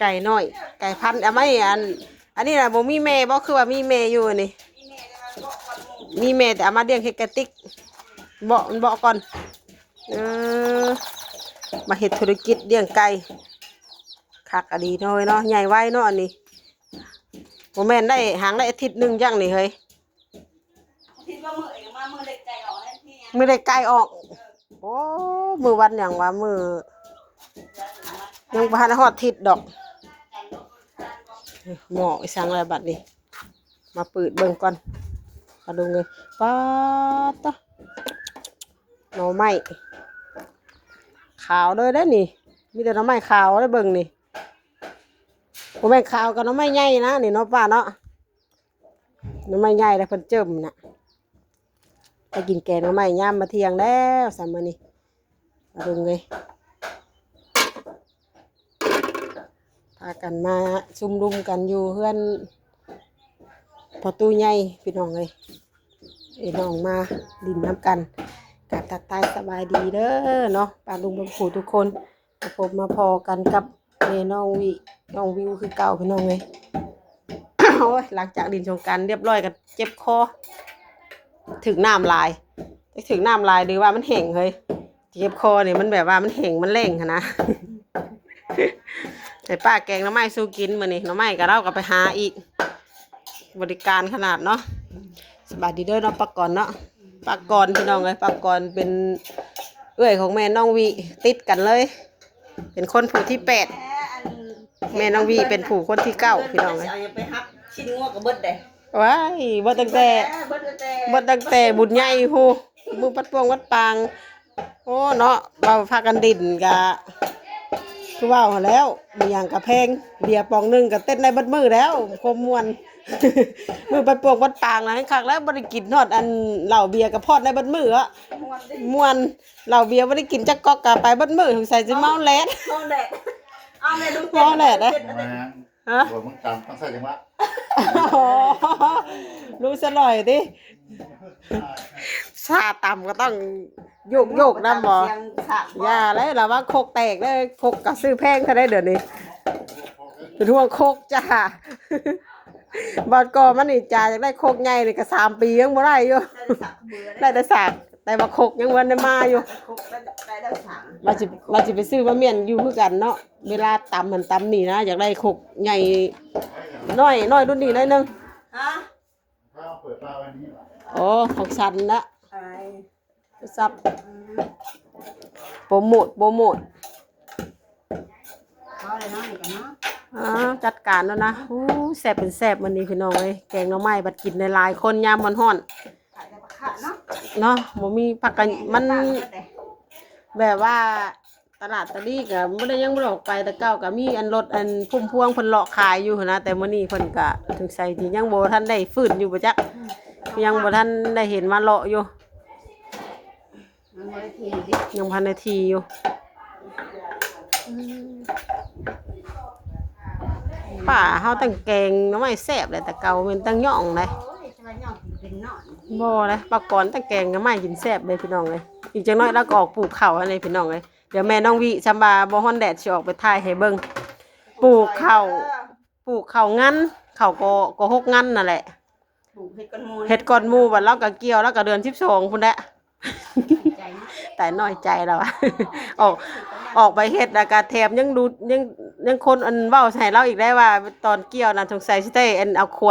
ไก่น้อยไก่พันธุ์ไม่อันนี้นะบ่มีแม่บ่คือว่ามีแม่อยู่นี่มีแม่แต่เอามาเลี้ยงเฮ็ดกระติกบ่ก่อนเออมาเฮ็ดธุรกิจเลี้ยงไก่คักอดีน้อยเนาะใหญ่ไว้เนาะอันนี้บ่แม่นได้หางได้อาทิตย์นึงจังนี่เฮ้ยคิดว่ามื้อเองมามื้อเด็กไก่ออกแล้วที่มื้อเด็กไก่ออกโอ้มื้อวันหยังวะมื้อยังบ่ทันฮอดทิศดอกหม้ออีสังอะไรบัดนี้มาเปิดเบิ่งก่อนมาดูเลยป๊าดตะหน่อไม้ขาวเลยได้นี่มีแต่หน่อไม้ขาวได้เบิ่งนี่หน่อไม้ขาวกับหน่อไม้ใหญ่นะนี่เนาะป้าเนาะหน่อไม้ใหญ่แล้วเพิ่นเจิมน่ะไปกินแกงหน่อไม้ย่ามมาเที่ยงแล้วสามมื้อนี้มาดูเลยพากันมาซุ่มรุมกันอยู่เพื่อนพอตู้ใหญ่พี่น้องเลยไอ้น้องมาดินน้ำกันกับทักทายสบายดีเด้อเนาะป้าลุงบางผู้ทุกคนผมมาพอกันกับแม่น้องวิวคือเก่าพี่น้องเลย โอ้ยหลังจากดินสงกรานต์เรียบร้อยกันเจ็บคอถึงน้ำลายถึงน้ำลายดีว่ามันแห้งเลยเจ็บคอเนี่ยมันแบบว่ามันแห้งมันเร่งนะ ใส่ป้าแกงหน่อไม้สู้กินมื้อนี้หน่อไม้ก็เราก็ไปหาอีกบริการขนาดเนาะสบายดีเด้อเนาะปักก่อนเนาะปักก่อนพี่น้องเลยปักก่อนเป็นเอื้อยของแม่น้องวีติดกันเลยเป็นคนผู้ที่8แม่น้องวีเป็นผู้คนที่9พี่น้องเลยไปฮับชิ้นงัวกับเบิดได้ว้ายเบิดตั้งแต่บุญใหญ่ฮู้มือปัดปวงวัดปางโอ้เนาะเราพากันดินกะคือว่าแล้วมีอย่างกระเพงเบียร์ปองนึงกับเต้นในบัดมือแล้วคมมวน มือปัดปวงวัดปางนะคักแล้วบ่ได้กินทอดอันเหล้าเบียร์กับพอดในบัดมืออ่ะม่วนเหล้าเบียร์บ่ได้กินจักก๊อกกะไปบัดมือสงสัยสิเมาแลดเอาแม่ดูเมาแลดนะฮะบ่มึงตามต้องใส่จังหวะรู้ซะหน่อยดิชาต่ำก็ต้องโยกน้ำบ่อย่าเลยล่ะว่าโคกแตกเลยโคกก็ซื้อแพงเท่าได้เดี๋ยวนี้เป็นห่วงโคกจ้าบอดก่อมันนี่จ่าอยากได้โคกใหญ่นี่ก็3 ปียังบ่ได้อยู่ได้แต่สากแต่ว่าโคกยังวันได้มาอยู่มาสิไปซื้อมาเมียนอยู่คือกันเนาะเวลาตำมันตำนี่นะอยากได้โคกใหญ่น้อยรุ่นนี้หน่อยนึงฮะเปิดปลาวันนี้โอ้ของฉันละซับโปรโมทจัดการแล้วนะแสบเป็นแสบวันนี้พี่น้องเลยแกงหน่อไม้บัดกินในลายคนยามมันฮ้อนเนาะบ่มีผักกันมันแบบว่าตลาดตะลี่ก็บ่ได้ยังบ่ออกไปแต่เก่าก็มีอันรถอันพุ่มพวงเพิ่นเลาะขายอยู่นะแต่มื้อนี้เพิ่นก็ถึงใส่ที่ยังบ่ทันได้ฟื้นอยู่บ่จักยังบ่ทันได้เห็นมาเลาะอยู่ยังพันนาทีอยู่ป่าเฮาตั้งแกงหน่อไม้แซ่บเลยแต่เก่าเป็นตั้งย่องเลยบ่เลยปากก่อนตั้งแกงหน่อไม้กินแซ่บเลยพี่น้องเลยอีกจังน้อยแล้วก็ออกปลูกข้าวอะไรพี่น้องเลยเดี๋ยวแม่น้องวิชำบาบ่ฮ้อนแดดสิออกไปถ่ายให้เบิ่งปลูกข้าวงั้นข้าวก็6 งั้นนั่นแหละเฮ็ดก้อนหมู่บัดแล้วก็เกี่ยวแล้วก็เดือน12พุ่นแหละแต่น้อยใจแล้วออกไปเฮ็ดแล้วก็แถมยังดูยังคนอันเว้าใส่เราอีกได้ว่าตอนเกี่ยวน่ะสงสัยสิได้อันเอาค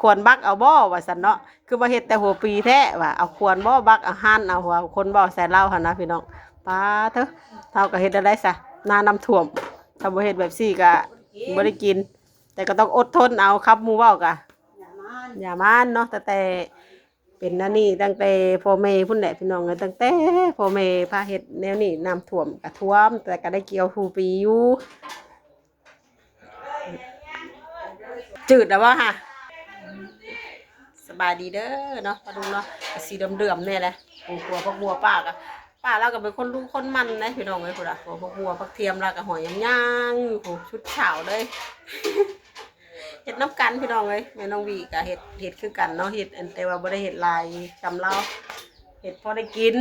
วรบักเอาบ่ว่าซั่นเนาะคือบ่เฮ็ดแต่หัวปีแท้ว่าเอาควรบ่บักเอาหั่นเอาหัวคนเว้าใส่เราหั่นนะพี่น้องป้าเถอะเฮาก็เฮ็ดได้ซะนาน้ำท่วมถ้าบ่เฮ็ดแบบซี่ก็บ่ได้กินแต่ก็ต้องอดทนเอาครับหมู่เว้าก็อย่ามานเนาะแต่เป็นนั่นนี่ตั้งแต่พ่อแม่พุ่นแหละพี่น้องเลยตั้งแต่พ่อแม่พาเฮ็ดแนวนี้น้ำท่วมก็ท่วมแต่ก็ได้เกี่ยวทุกปีอยู่จืดแล้วบ่ค่ะสบายดีเด้อเนาะมาดูเนาะสีเดิมๆเนี่ยแหละบัวป้าเราก็เป็นคนรู้คนมันนะพี่น้องเลยพุ่นน่ะบัวผักเทียมเราก็หอยย่างๆอยู่ชุดเฉาเลยเฮ็ดน้ำกันพี่น้องเลยแม่น้องวีก็เฮ็ดคือกันเนาะเฮ็ดแต่ว่าบ่ได้เฮ็ดลายจำเราเฮ็ดพอได้กิน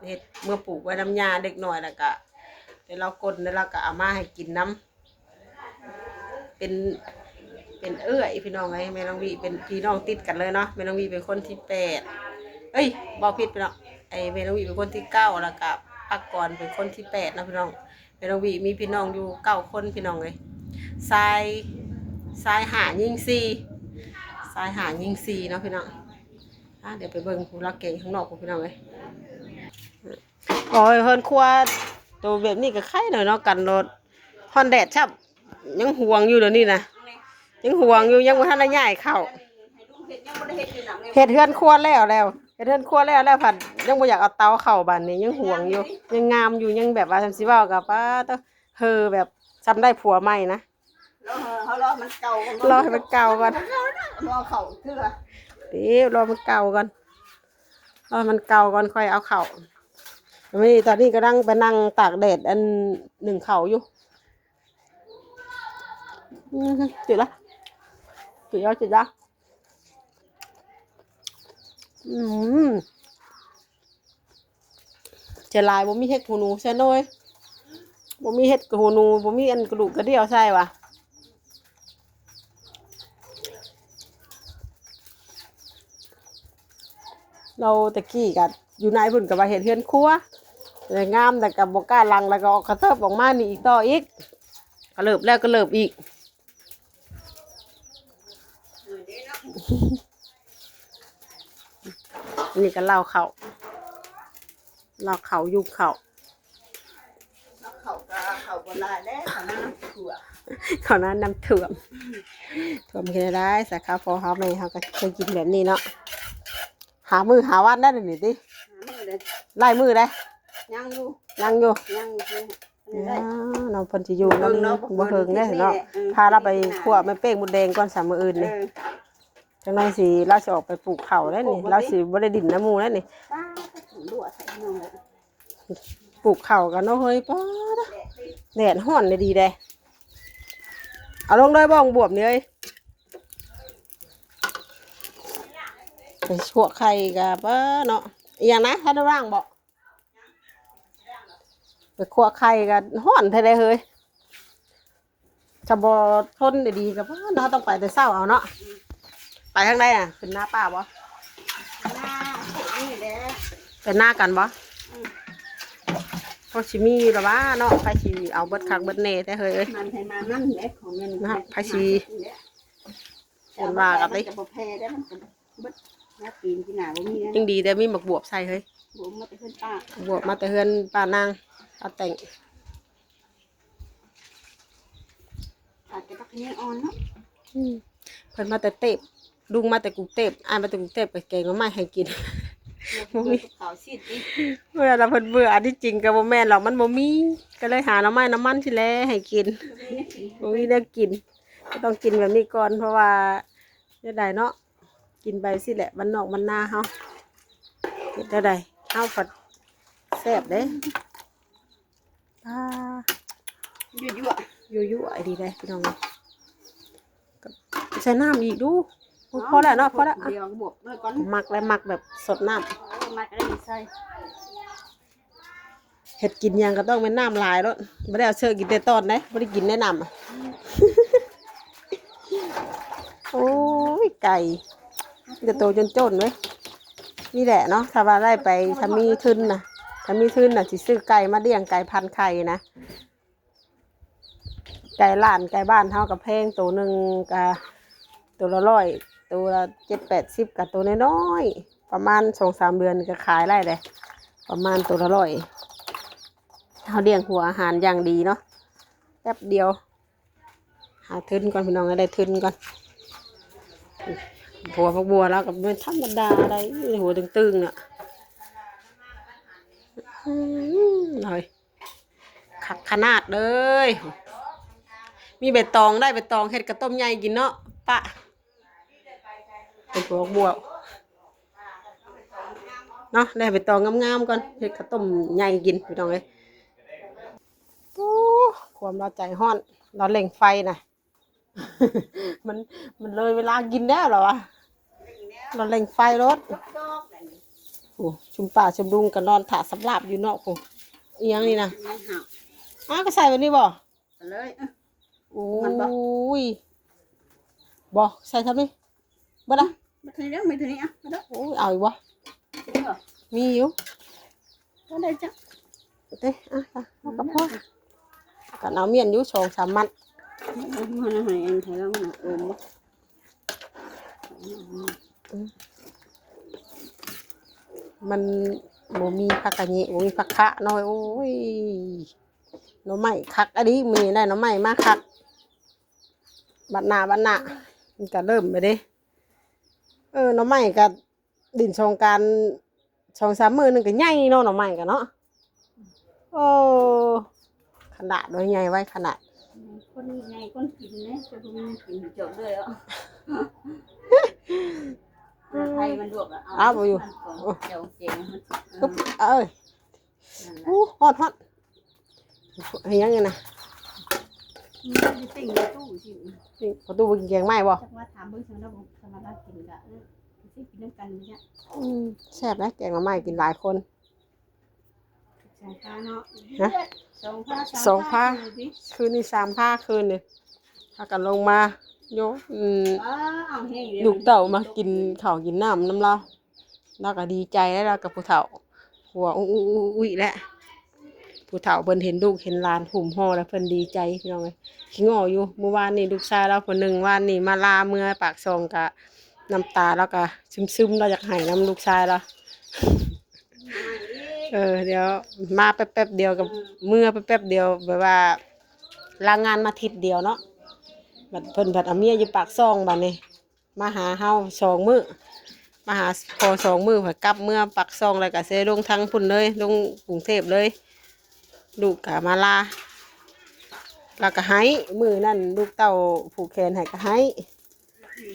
เฮ็ดเมื่อปลูกไว้น้ำยาเด็กหน่อยแล้วก็เดี๋ยวเรากดแล้วเราก็เอามาให้กินน้ เป็นเอื้อยพี่น้องไงแม่น้องวีเป็นพี่น้องติดกันเลยเนาะแม่น้องวีเป็นคนที่8เอ้ยบ่ผิดพี่น้องไอ้แม่น้องวีเป็นคนที่9แล้วก็ปักกรเป็นคนที่8นะพี่น้องแม่น้องวีมีพี่น้องอยู่9คนพี่น้องเลยทรายหายิง4ทรายหายิง4เนาะพี่น้องเดี๋ยวไปเบิ่งผู้รักเก่งข้างนอกพี่น้องเลยโอ้ยเฮิรนครัวตัวแบบนี้ก็ไข่หน่อยเนาะกันรถฮอนแดดชับยังห่วงอยู่เดี๋ยวนี้นะยังห่วงอยู่ยังบ่ทันได้ย้ายเข้าเฮ็ดเฮือนครัวแล้วเฮ็ดเฮือนครัวแล้วผัดยังบ่อยากเอาเตาเข้าบ้านนี้ยังห่วงอยู่ยังงามอยู่ยังแบบว่าสิเว้ากับป้าตะแบบจำได้ผัวใหม่นะรอมันเก่าร อให้มันเก่าก่อนรอเขาเชื่อเดี๋ยวรอมันเก่าก่อนรอมันเก่าก่อนค่อยเอาเข้านี่ตอนนี้กำลังไปนั่งตากแดดอันหนึ่งเขาอยู่จุดละจุดละเจลายบ่มีเห็ดหูหนูใช่น้อยบ่มีเห็ดหูหนูบ่มีอันกระดูกกระเดี่ยวใช่วะเราตะกี้กันอยู่ในพุ่นกับว่าเห็ดเฮือนครัวแต่งามแต่กับบ่กล้าลังแล้วก็กระเทิบออกมานี่อีกต่ออีกก็เลิบแล้วก็เลิบอีกนี่ก็เล่าเขายุบเขาเขาโบราณแล้วเขาน้ำถั่วเขานั้นน้ำถ่วมกินได้สักข้าวพอเขาไม่เขาก็เคยกินแบบนี้เนาะหามือหาวันได้หนิดิไล่มือได้ยังอยู่เราเพิ่นสิอยู่น้ำบ่เฮิงได้เนาะพาเราไปคั่วแม่เป้งมดแดงก่อน3มื้ออื่นนี่จังได๋สิเราสิออกไปปลูกข้าวแล้วนี่เราสิบ่ได้ดินน้ำหมู่แล้วนี่ปลูกข้าวกันเนาะเฮ้ยป้าแดดร้อนเลยดีเด้เอาลงด้วยบ้องบวบนี่เอ้ยไปชั่วไข่กับป้าเนาะอย่างนะท่านร่างบอกไปคั่วไข่กันร้อนแท้เลยเฮ้ยจะบ่ทนดีกับป้าเนาะต้องไปแต่เช้าเอาเนาะไปทางใดขึ้นหน้าป้าบ่เป็นหน้ากันบ่พอชิมีหรอวะเนาะไผชีเอาเบิดคักเบิดเน่แต่เฮ้ยมันให้มานั่นแหละของเงินนะไผชีคนว่ากับดิจะบ่แพ้ได้มันจะเบิดนะปีนที่หน้าบ่มียังดีแต่มีหมักบวบใส่เฮ้ยบวบมาแต่เฮือนป้าบวบมาแต่เฮือนป้านางป้าแต่งอาจจะปักนี้อ่อนเนาะเพิ่นมาแต่เต็บลุงมาแต่กรุงเทพอ้ายมาแต่กรุงเทพไปแกงมาไม่ให้กินบ่มีข้าวซีดดิเมื่อเราเพิ่นเบื่ออันที่จริงก็บ่แม่นหรอกมันบ่มีก็เลยหาน้ำมันที่แลให้กินบ่มีได้กินก็ต้องกินแบบนี้ก่อนเพราะว่าจะได้เนาะกินไปสิแหละบ้านนอกบ้านนาเฮาเฮ็ดได้เฮาผัดแซ่บเด้ยั่วๆไอ้ดีได้พี่น้องใส่น้ำอีกดูพอแล้วเนาะพอแล้วเดี๋ยวบวกด้วยก่อนหมักแบบสดน้ำมักได้ใส่เห็ดกินยังก็ต้องเป็นน้ำลายแล้วไม่ได้เอาเชือกกินแต่ตอนนะไม่ได้กินแนะนำโอ้ยไก่จะโตจนเลยนี่แหละเนาะถ้าว่าได้ไปถ้ามีทุนนะสิซื้อไก่มาเลี้ยงไก่พันไข่นะไก่ล้านไก่บ้านเท่ากับแพงตัวหนึ่งกับตัวละ100ตัวละ7-80กับตัวน้อยๆประมาณ2-3 เดือนก็ขายได้เลยประมาณตัวละ100เขาเลี้ยงหัวอาหารอย่างดีเนาะแป๊บเดียวหาทุนก่อนพี่น้องได้ทุนก่อนหัวพวกบัวแล้วกับเป็นธรรมดาอะไรหัวตึงๆอ่ะหน่อยขักขนาดเลยมีใบตองได้ใบตองเห็ดกระต้มใหญ่กินเนาะปะเป็นหัวบัวเนาะได้ใบตองงามๆก่อนเห็ดกระต้มใหญ่กินพี่น้องเลยความเราใจห้อนเราเล่งไฟนะมันเลยเวลากินได้หรอวะเราเล่งไฟรถโอ้ชุมป่าชุมดุงกันนอนถาสำลับอยู่นอกกูอีหยังนี่นะก็ใส่แบบนี้บ่เลยโ โอ้ มันบ่ ยบ่ใส่ทำนี่บ่ได้ มาทีนี้ไม่ทีนี้อ่ะมาเด้อ โอ้ยเอาอีกบ่ นี่เหรอ มีอยู่ ก็ได้จ้ะ เด้เอากับพ่อกันเอาเมียนอยู่2-3 มัด มันอะไรเองใช้แล้วมันโอม มันบ่มีผักกะเยะบ่มีผักคะน้อยโอ้ยหน่อไม้คักอันนี้มื้อนี้ได้หน่อไม้มาคักบัดหน้ามันก็เริ่มไปเด้หน่อไม้ก็ดินสงกรานต์ 2-3 มื้อนึงก็ใหญ่เนาะหน่อไม้ก็เนาะโอ้ขนาดโดยใหญ่ไว้ขนาด คนไงคนกินเนี่ยจะพวกมันกินจบเลยอ่ะไทยมันดวกอ่ะเอาอยู่เจ้าเจ๋งมัน ปึ๊บเอ้ยฮอดให้ยังไงนะ มันติ่งในตู้สิ นี่ประตูบ่กินแกงไม้บ่ จักว่าถามเบิ่งฉันแล้วบอกสมาร์ทกินกะสิกินน้ำกันเนี่ย แซ่บนะแกงหน่อไม้กินหลายคน สองผ้าเนาะ ฮะ สองผ้า คืนนี้3 ผ้าคืนนี่พากันลงมาโยเอาแห้ง ลูกเต่ามากินข้าวกินน้ำน้ำเราเราก็ดีใจแล้วเรากับผู้เฒ่าหัวอุ้ยแหละผู้เฒ่าเพิ่นเห็นลูกเห็นหลานหุ่มห่อแล้วเพิ่นดีใจพี่น้องเอ้ยขี้งออยู่เมื่อวานนี่ลูกชายเราคนหนึ่งวานนี่มาลาเมื่อปากซองกะน้ำตาแล้วก็ซึมเราอยากให้น้ำลูกชายเราเดี๋ยวมาแป๊บเดียวกับเมื่อแป๊บเดียวแบบว่าลางานมาอาทิตย์เดียวเนาะบัดเพิ่นบัดเอาเมียอยู่ปากซองบัดนี้มาหาเฮา2 มื้อมาหาพอ2 มื้อเพิ่นกลับเมื่อปากซองแล้วก็สิลงทางพุ่นเลยลงกรุงเทพเลยลูกก็มาลาแล้วก็ให้มื้อนั้นลูกเต้าผูกแขนให้ก็ให้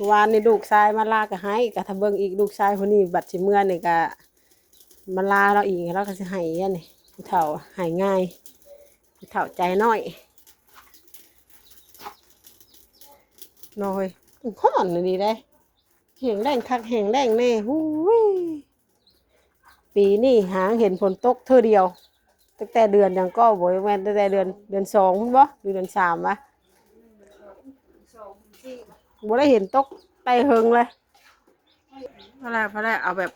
วานนี่ลูกชายมาลาก็ให้ก็ถ้าเบิ่งอีกลูกชายคนนี้บัดสิเมื่อนี่ก็มาลาเราอีกเราก็สิให้อันนี้ผู้เฒ่าให้ง่ายผู้เฒ่าใจน้อยน้อยฮ้อนนี่ได้แห้งแล้งคักแห้งแล้งแน่หูยปีนี้หางเห็นฝนตกเท่อเดียวตั้งแต่เดือนยังก็บ่แม่นตั้งแต่เดือน2พุ่นบ่หรือเดือน3วะบ่ได้เห็นตกไต่เฮิงเลยพอแล้วเอาแบบ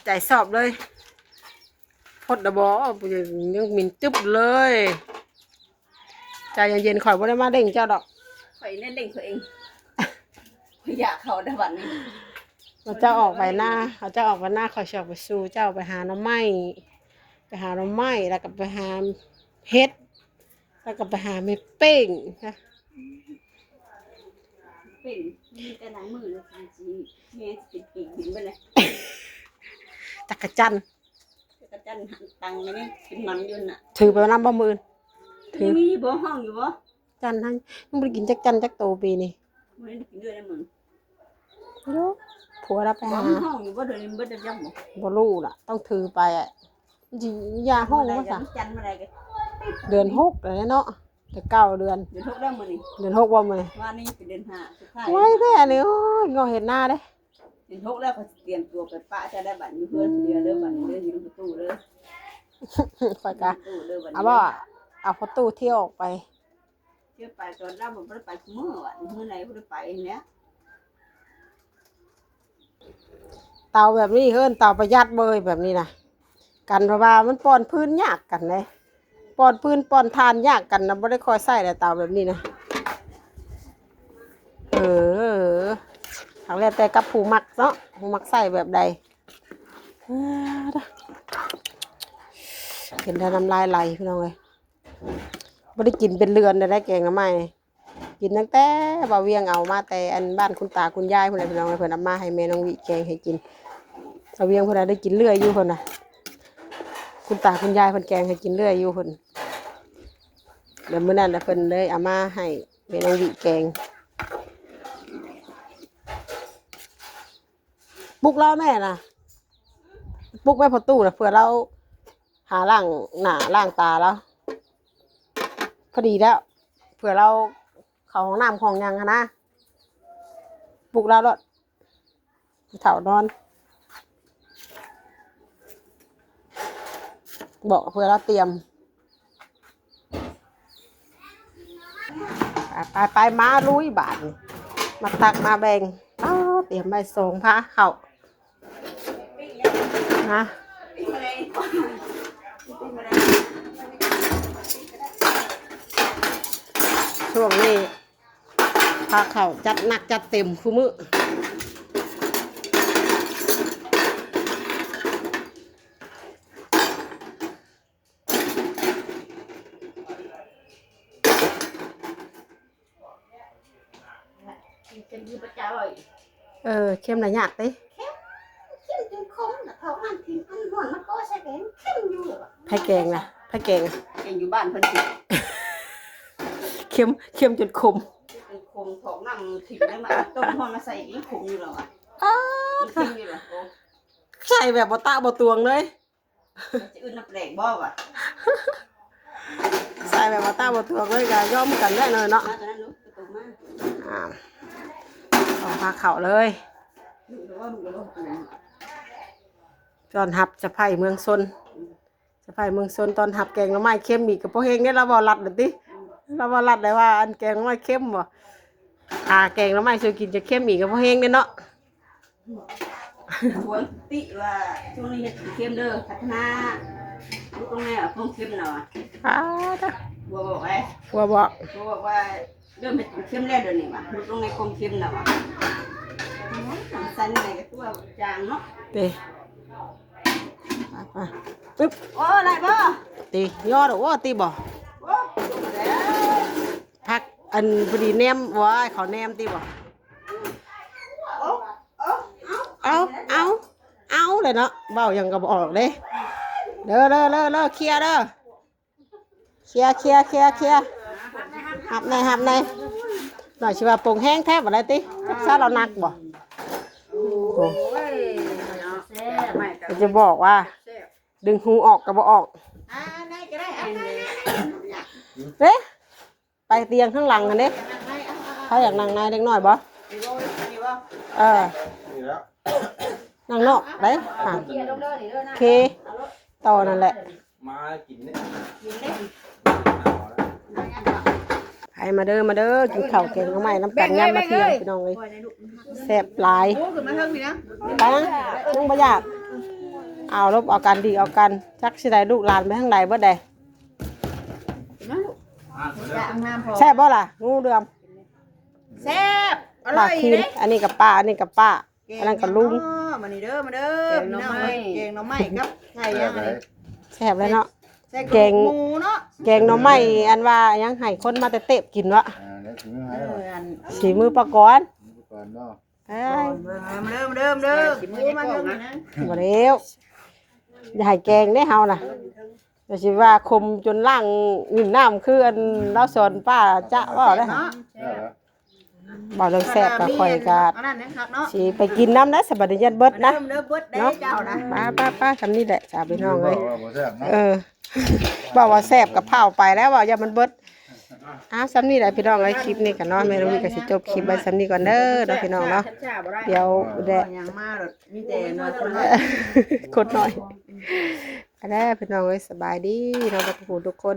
ใจสอบเลยพดดบ่ยังมินตึ๊บเลยใจเย็นๆข่อยบ่ได้มาเด้งเจ้าดอก ข่อยเล่นเล่งตัวเองอยากเขาได้บัดนี้ เราจะออกไปหน้าเขาชอบไปสู่เจ้าไปหาหน่อไม้แล้วก็ไปหาเฮ็ดแล้วก็ไปหาเม็ดเป้งนะ เป็นมีแต่หลายมือเลยจริงๆแม่ติดปีกบินไปเลย จักรจันทร์ กระจันตังเลยนี่เป็นมันอยู่น่ะ ถือไปนำบ่มื่นถือ มีบ่ห้องอยู่บ่ จันทร์ให้ยังบ่ได้กินจักจันทร์จักโตปีนี้ บ่ได้กินด้วยนะมึง โยผัวเราไป บ่ หา ห้องอยู่บ่เดี๋ยวนี้บ่ได้จังบ่ บ่รู้ล่ะต้องถือไปอ่ะสิยาห้องว่าซะ จันมาได้กัน เดือน6แล้วเนาะแต่9 เดือน เดือน6ได้มื้อนี้ เดือน6บ่มื้อนี้ ว่านี่เป็นเดือน5สุดท้าย ไว้แท้นี่โอ้ยงอเห็นหน้าเด้ เดือน6แล้วก็เตรียมตัวไปปะจะได้บัตรอยู่เพื่อนเดียวเด้อบัตรเด้ออยู่ในประตูเด้อ ข่อยก็ ตู้เด้อบัตร เอาบ่เอาประตูเที่ยวออกไป เที่ยวไปตอนเราบ่ได้ไปมื้อวันมื้อไหนบ่ได้ไปเนี้ย เตาแบบนี้เฮิ่นเตาประหยัดเบยแบบนี้นะกันเพราะว่ามันป้อนพื้นยากกันเลยป้อนพื้นป้อนทานยากกันนะไม่ได้คอยใส่แต่เตาแบบนี้นะทางแรกแต่กับผู้มักเนาะผู้มักใส่แบบใดเห็นแต่น้ำลายไหลพี่น้องเลยไม่ได้กินเป็นเรือนได้แกงน้ำไม้กินตั้งแต่บ่าวเวียงเอามาแต่อันบ้านคุณตาคุณยายเพื่อนพี่น้องเพื่อนเอามาให้แม่น้องวิแกงให้กินบ่าวเวียงเพื่อนได้กินเรื่อยอยู่เพื่อนน่ะคุณตาคุณยายเพื่อนแกงให้กินเรื่อยอยู่เพื่อนเดี๋ยวมื้อนั้นเพื่อนเลยเอามาให้แม่น้องวิแกงปลุกเราแม่น่ะปลุกแม่พอตู้น่ะเพื่อเราหาล่างหน้าล่างตาแล้วพอดีแล้วเผื่อเราเข้าห้องน้ำของยังนะ ปลุกเราแล้วเถานอนบอกเพื่อเราเตรียมไป ไปมาลุยบาทนี่มาตักมาแบ่งเตรียมใบส่งพระเข้านะช่วงนี้พาเข้าจัดหนักจัดเต็มคุมื้อเข้มหน่อยยากติเข้มจนคมน่ะเขาอันทิ้งอันห่อนมันก็ใช่แกงเข้มอยู่อ่ะ ไผ่แกงนะไผ่แกง เองอยู่บ้านเพิ่นสิ เข้มจนคม เป็นคงของน้ำถิ่นได้มาต้นห่อนมาใส่อีกคงอยู่แล้วอ่ะ อ้า มันเข้มอยู่แล้วโอ้ ใส่แบบบ่ตาบ่ตวงเลย จะอื่นน้ำแปลกบ่ว่ะ ใส่แบบบ่ตาบ่ตวงเลยก็ย่อมกันได้เลยเนาะ มาตอนนั้นลูกประตูมา เอาพาเข้าเลย ลูกว่าลูกว่าลูก ตอนหับจะไผ่เมืองซนจะไผ่เมืองซนตอนหับแกงหน่อไม้เข้มอีกก็บ่เฮงเนี่ยเราบ่รัดเลยติเราบ่รัดเลยว่าอันแกงหน่อไม้เข้มบ่แกงหน่อไม้ซื้อกินจะเข้มอีกก็บ่เฮงเด้เนาะ ควรติว่าช่วงนี้เฮ็ดเข้มเด้อพัฒนาลูกตรงนี้อ่ะคงเข้มแล้วอ่ะ จ้ะ บัวบอกไอ้ ว่าบ่ บัวบอกว่าเริ่มเป็นเข้มแล้วเดี๋ยวนี้ว่ะลูกตรงนี้คงเข้มแล้วอ่ะสั่นอะไรก็ตัวจางเนาะ ติไปปึ๊บ โอ้ไรบ่ ตีย่อดอกว่าตีบ่ โอ้ลงมาแล้ว พักอันพอดีแนมว่าเขาแนมตีบ่ โอ้โอ้ เอาเลยเนาะเบ้ายังก็บ่ออกเด้เด้อเคลียร์เด้อเคลียร์หับในหน่อยสิว่าปงแห้งแทบบ่ได้ติซาเรานักบ่โอ้ ยแซ่บไม่ก็ จะบอกว่า แซ่บ ดึงหูออกก็บ่ออก ไหนก็ได้อันนี้ เด้ไปเตียงข้างหลังกันเด้ถ้าอยากนั่งในเล็กน้อยบ่ นี่บ่ เออ นี่แล้ว นั่งนอกได้ค่ะ เกียร์ลงเด้อนี่เด้อ โอ นะ เคต่อนั่นแหละ มากินเนี่ย กินได้ ให้มาเด้อกินข้าวแกงหน่อไม้น้ำกันยามมาเที่ยงพี่น้องเอ้ยแซ่บหลาย โอ้ขึ้นมาเทิงนี่นะ ไปนะยังบ่อยากเอาลบเอากันดีเอากันจักสิได้ลูกหลานไปทางใดเบิดใด จะงามพอ แซ่บบ่ล่ะงูเดือม แซ่บอ ป ร่ ลา อย คืน เด้ อันนี้กับป้าอันนี้กับป้าอันนั้นกับลุง มานี่เด้อมาเด้อพี่น้องแกงหน่อไม้ครับไข่ยังอันนี้ แซ่บเลยเนาะ ใส่กระดูกหมูเนาะ แกงหน่อไม้อันว่ายังให้คนมาแต่เตะกินวะ แล้วถึงไม่หาย อัน สีมือปลากร ก่อนเนาะ เอ้ย มาเด้อหมูมาเทิงนะ บ่แล้วอย่าให้แกงได้เฮาน่ะแต่สิว่าคมจนล่างนิ่มน้ำคืออันเราสอนป้าจะว่าได้ เนาะ ได้แล้ว บ่เรื่องแซ่บก็ค่อยก็ อันนั้นนะครับเนาะ สิไปกินน้ำนะสบัดยันเบิดนะ เด้อเบิดได้เจ้านะ ป้าทำนี่แหละจ้าพี่น้องเลย ว่าบ่แซ่บเนาะ บอกว่าแซ่บกับเผาไปแล้วว่าอย่ามันเบิดซ้ำนี่แหละพี่น้องเลยคลิปนี้กันเนาะแม่ลุงก็สิจบคลิปไว้ซ้ำนี้ก่อนเด้อเนาะพี่น้องเนาะเดี๋ยวแดะ ยังมาหรอกมีแต่น้อยคนละ กดหน่อยอันนี้พี่น้องเลยสบายดีเราทุกคน